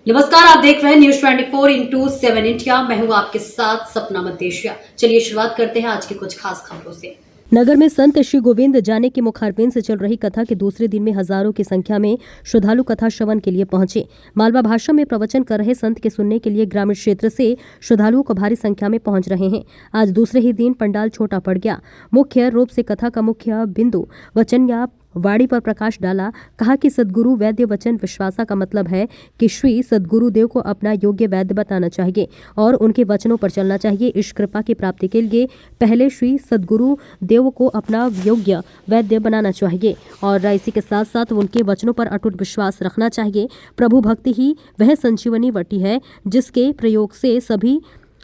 नमस्कार, आप देख रहे हैं न्यूज 24/7 इंडिया। मैं हूं आपके साथ सपना मदेशिया। चलिए शुरुआत करते हैं आज की कुछ खास खबरों से। नगर में संत श्री गोविंद जाने के मुखारबिन से चल रही कथा के दूसरे दिन में हजारों की संख्या में श्रद्धालु कथा श्रवण के लिए पहुंचे। मालवा भाषा में प्रवचन कर रहे संत के सुनने के लिए ग्रामीण क्षेत्र से श्रद्धालुओं को भारी संख्या में पहुंच रहे हैं। आज दूसरे ही दिन पंडाल छोटा पड़ गया। मुख्य रूप से कथा का मुख्य बिंदु वचन या वाणी पर प्रकाश डाला। कहा कि सदगुरु वैद्य वचन विश्वासा का मतलब है कि श्री सदगुरु देव को अपना योग्य वैद्य बताना चाहिए और उनके वचनों पर चलना चाहिए। इस कृपा की प्राप्ति के लिए पहले श्री सदगुरु देव को अपना योग्य वैद्य बनाना चाहिए और इसी के साथ साथ उनके वचनों पर अटूट विश्वास रखना चाहिए। प्रभु भक्ति ही वह संजीवनी वटी है जिसके प्रयोग से सभी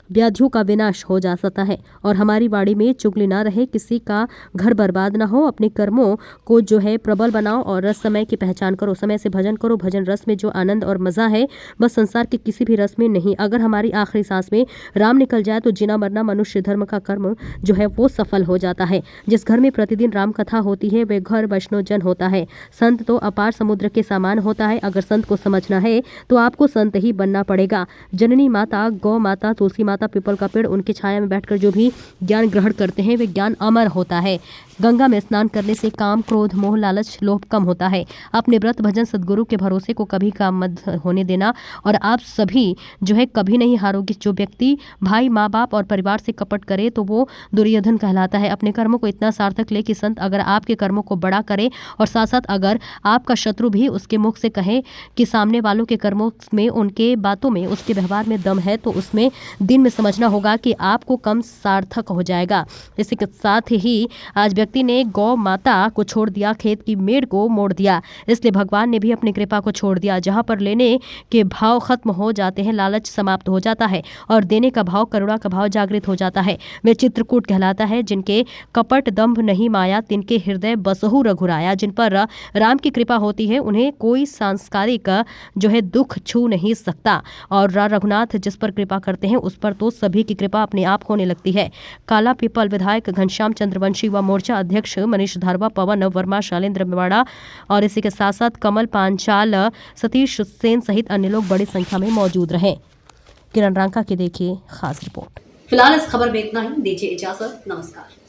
व्याधियों का विनाश हो जा सकता है और हमारी वाणी में चुगली ना रहे, किसी का घर बर्बाद ना हो। अपने कर्मों को जो है प्रबल बनाओ और रस समय की पहचान करो। समय से भजन करो। भजन रस में जो आनंद और मजा है बस संसार के किसी भी रस में नहीं। अगर हमारी आखिरी सांस में राम निकल जाए तो जीना मरना मनुष्य धर्म का कर्म जो है वो सफल हो जाता है। जिस घर में प्रतिदिन राम कथा होती है वे घर वैष्णव जन होता है। संत तो अपार समुद्र के समान होता है। अगर संत को समझना है तो आपको संत ही बनना पड़ेगा। जननी माता, गौ माता, तुलसी माता, पीपल का पेड़, उनकी छाया में बैठकर जो भी ज्ञान ग्रहण करते हैं वे ज्ञान अमर होता है। गंगा में स्नान करने से काम, क्रोध, मोह, लालच, लोभ कम होता है। अपने व्रत भजन सदगुरु के भरोसे को कभी काम मत होने देना और आप सभी जो है कभी नहीं हारोगे। जो व्यक्ति भाई, माँ बाप और परिवार से कपट करे तो वो दुर्योधन कहलाता है। अपने कर्मों को इतना सार्थक ले कि संत अगर आपके कर्मों को बड़ा करे और साथ साथ अगर आपका शत्रु भी उसके मुख से कहे कि सामने वालों के कर्मों में, उनके बातों में, उसके व्यवहार में दम है तो उसमें दिन में समझना होगा कि आपको कम सार्थक हो जाएगा। इसी के साथ ही आज व्यक्ति ने गौ माता को छोड़ दिया, खेत की मेड़ को मोड़ दिया, इसलिए भगवान ने भी अपनी कृपा को छोड़ दिया। जहां पर लेने के भाव खत्म हो जाते हैं, लालच समाप्त हो जाता है और देने का भाव, करुणा का भाव जागृत हो जाता है। वे चित्रकूट कहलाता है। जिनके कपट दंभ नहीं माया, तिनके हृदय बसहु रघुराया। जिन पर राम की कृपा होती है उन्हें कोई सांसारिक जो है दुख छू नहीं सकता और रघुनाथ जिस पर कृपा करते हैं उस पर तो सभी की कृपा अपने आप होने लगती है। काला पीपल विधायक घनश्याम चंद्रवंशी व मोर्चा अध्यक्ष मनीष धारवा, पवन वर्मा, शालेंद्र मेवाड़ा और इसी के साथ साथ कमल पांचाल, सतीश सेन सहित अन्य लोग बड़ी संख्या में मौजूद रहे। किरण रांका की देखिए खास रिपोर्ट। फिलहाल इस खबर में इतना ही। दीजिए इजाजत। नमस्कार।